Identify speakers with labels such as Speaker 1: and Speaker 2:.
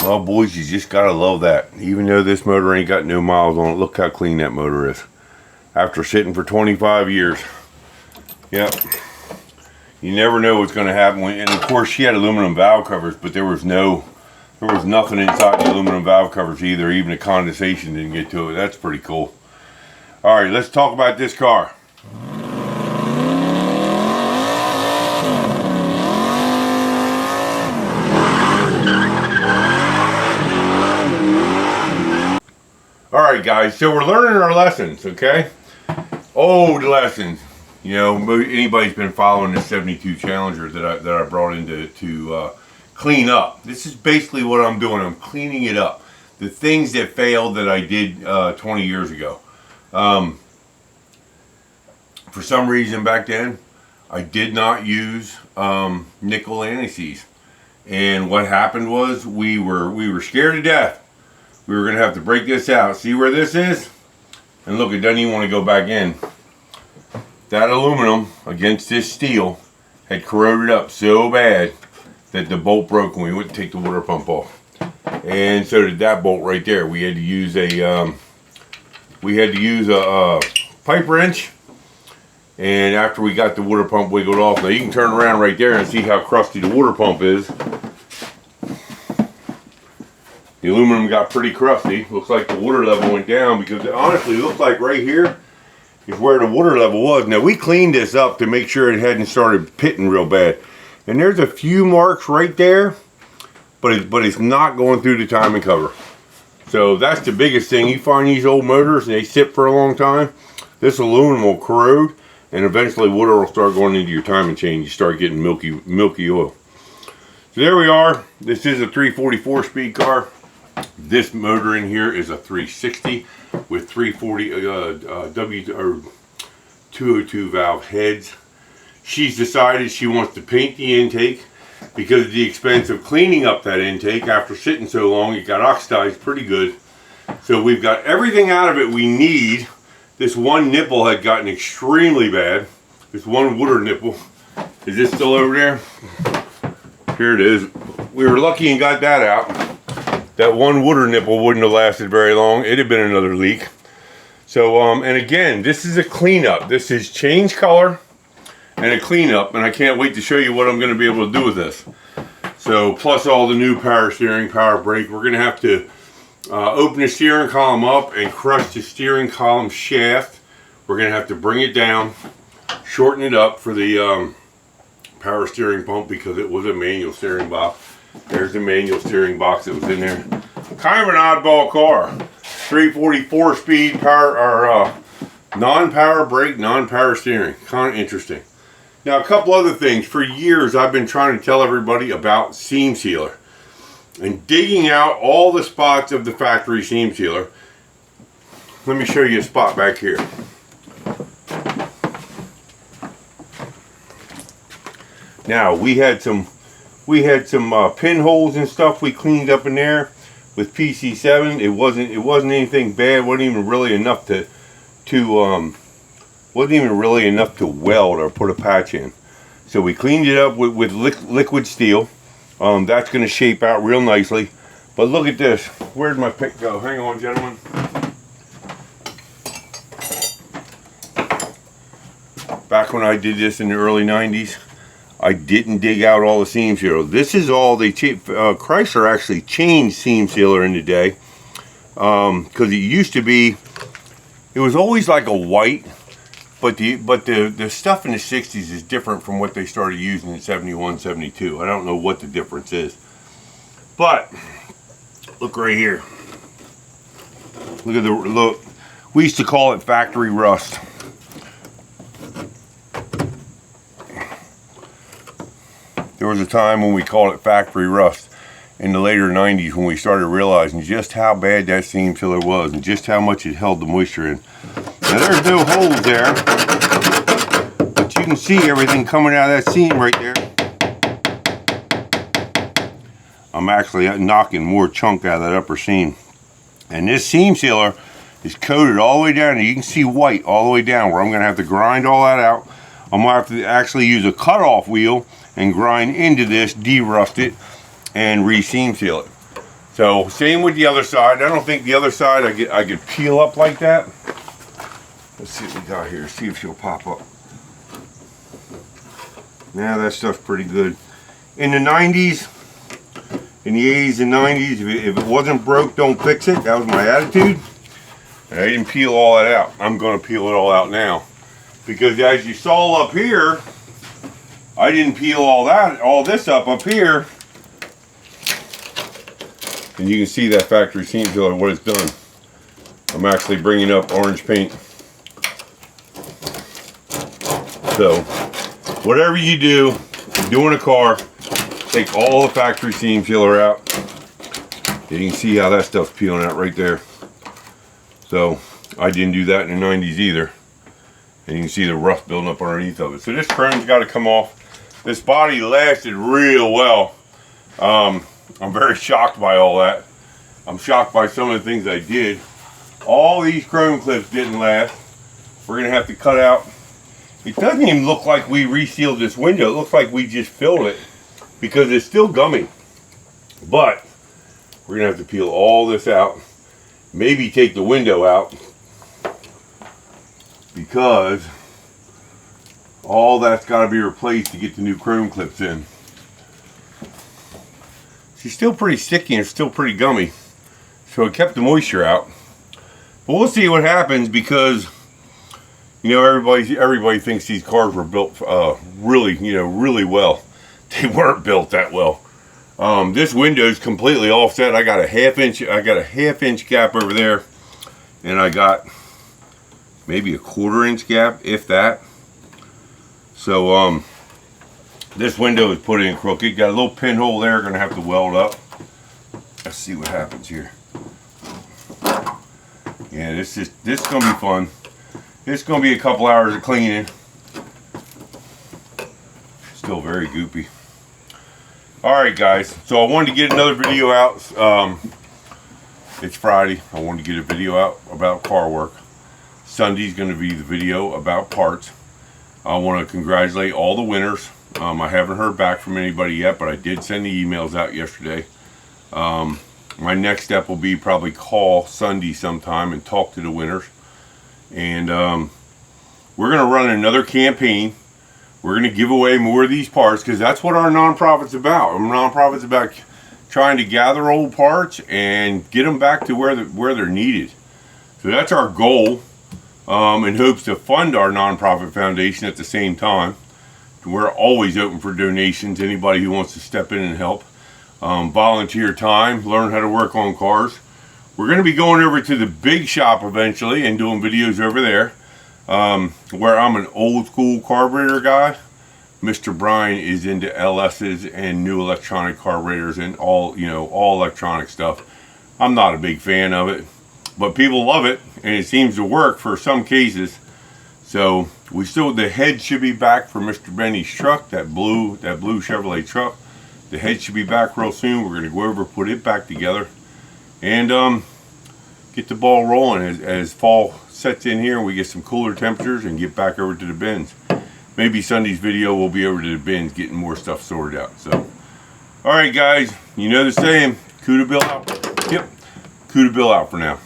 Speaker 1: Well, boys, you just gotta love that. Even though this motor ain't got no miles on it, look how clean that motor is. After sitting for 25 years. Yep. You never know what's gonna happen. And of course, she had aluminum valve covers, but there was nothing inside the aluminum valve covers either. Even the condensation didn't get to it. That's pretty cool. All right, let's talk about this car. All right, guys, so we're learning our lessons, okay? Old lessons. You know, anybody's been following this 72 Challenger that I brought in to clean up. This is basically what I'm doing. I'm cleaning it up. The things that failed that I did 20 years ago. For some reason back then, I did not use nickel anti-seize. And what happened was we were scared to death. We were going to have to break this out. See where this is? And look, it doesn't even want to go back in. That aluminum against this steel had corroded up so bad that the bolt broke when we went to take the water pump off. And so did that bolt right there. We had to use a pipe wrench. And after we got the water pump wiggled off, now you can turn around right there and see how crusty the water pump is. The aluminum got pretty crusty. Looks like the water level went down because it honestly looks like right here is where the water level was. Now we cleaned this up to make sure it hadn't started pitting real bad. And there's a few marks right there, but it's not going through the timing cover. So that's the biggest thing. You find these old motors and they sit for a long time, this aluminum will corrode and eventually water will start going into your timing chain. You start getting milky oil. So there we are. This is a 344 speed car. This motor in here is a 360 with 340 202 valve heads. She's decided she wants to paint the intake because of the expense of cleaning up that intake. After sitting so long, it got oxidized pretty good. So we've got everything out of it we need. This one nipple had gotten extremely bad. This one water nipple. Is this still over there? Here it is. We were lucky and got that out. That one water nipple wouldn't have lasted very long. It'd have been another leak. So, and again, this is a cleanup. This is change color and a cleanup, and I can't wait to show you what I'm going to be able to do with this. So, plus all the new power steering, power brake. We're going to have to open the steering column up and crush the steering column shaft. We're going to have to bring it down, shorten it up for the power steering pump because it was a manual steering box. There's the manual steering box that was in there. Kind of an oddball car. 344 speed power or non-power brake, non-power steering. Kind of interesting. Now a couple other things. For years I've been trying to tell everybody about seam sealer and digging out all the spots of the factory seam sealer. Let me show you a spot back here. Now we had some pinholes and stuff we cleaned up in there with PC7. It wasn't anything bad. Wasn't even really enough to weld or put a patch in. So we cleaned it up with liquid steel. That's going to shape out real nicely. But look at this. Where'd my pick go? Hang on, gentlemen. Back when I did this in the early 90s. I didn't dig out all the seam sealer. This is all they Chrysler actually changed seam sealer in the day because it used to be, it was always like a white, but the stuff in the 60s is different from what they started using in 71, 72. I don't know what the difference is, but look right here. Look at the look. We used to call it factory rust. There was a time when we called it factory rust in the later 90s when we started realizing just how bad that seam sealer was and just how much it held the moisture in. Now there's no holes there, but you can see everything coming out of that seam right there. I'm actually knocking more chunk out of that upper seam. And this seam sealer is coated all the way down, and you can see white all the way down where I'm going to have to grind all that out. I'm going to have to actually use a cutoff wheel and grind into this, de-rust it, and re-seam seal it. So same with the other side. I don't think the other side I could peel up like that. Let's see what we got here. See if she'll pop up. Yeah, that stuff's pretty good. In the 90s, in the 80s and 90s, if it wasn't broke, don't fix it. That was my attitude. And I didn't peel all that out. I'm going to peel it all out now. Because as you saw up here, I didn't peel all this up here. And you can see that factory seam sealer, what it's done. I'm actually bringing up orange paint. So, whatever you do, doing a car, take all the factory seam sealer out. And you can see how that stuff's peeling out right there. So, I didn't do that in the 90s either. And you can see the rust building up underneath of it. So this chrome's got to come off. This body lasted real well. I'm very shocked by all that. I'm shocked by some of the things I did. All these chrome clips didn't last. We're going to have to cut out. It doesn't even look like we resealed this window. It looks like we just filled it because it's still gummy. But we're going to have to peel all this out. Maybe take the window out because all that's got to be replaced to get the new chrome clips in. She's still pretty sticky and it's still pretty gummy. So it kept the moisture out. But we'll see what happens because, you know, everybody thinks these cars were built really well. They weren't built that well. This window is completely offset. I got a half inch gap over there, and I got maybe a 1/4 inch gap, if that. So this window is put in crooked. Got a little pinhole there. Gonna have to weld up. Let's see what happens here. Yeah, this is gonna be fun. It's gonna be a couple hours of cleaning. Still very goopy. Alright guys, so I wanted to get another video out. It's Friday. I wanted to get a video out about car work. Sunday's going to be the video about parts. I want to congratulate all the winners. I haven't heard back from anybody yet, but I did send the emails out yesterday. My next step will be probably call Sunday sometime and talk to the winners. And we're going to run another campaign. We're going to give away more of these parts because that's what our nonprofit's about. Our nonprofit's about trying to gather old parts and get them back to where they're needed. So that's our goal, in hopes to fund our nonprofit foundation at the same time. We're always open for donations. Anybody who wants to step in and help. Volunteer time, learn how to work on cars. We're going to be going over to the big shop eventually and doing videos over there. Where I'm an old school carburetor guy, Mr. Brian is into LS's and new electronic carburetors and all electronic stuff. I'm not a big fan of it, but people love it and it seems to work for some cases. So the head should be back for Mr. Benny's truck, that blue Chevrolet truck. The head should be back real soon. We're going to go over, put it back together, and get the ball rolling as fall sets in here and we get some cooler temperatures and get back over to the bins. Maybe Sunday's video will be over to the bins getting more stuff sorted out. So, alright guys, you know the saying, CudaBill out. Yep, CudaBill out for now.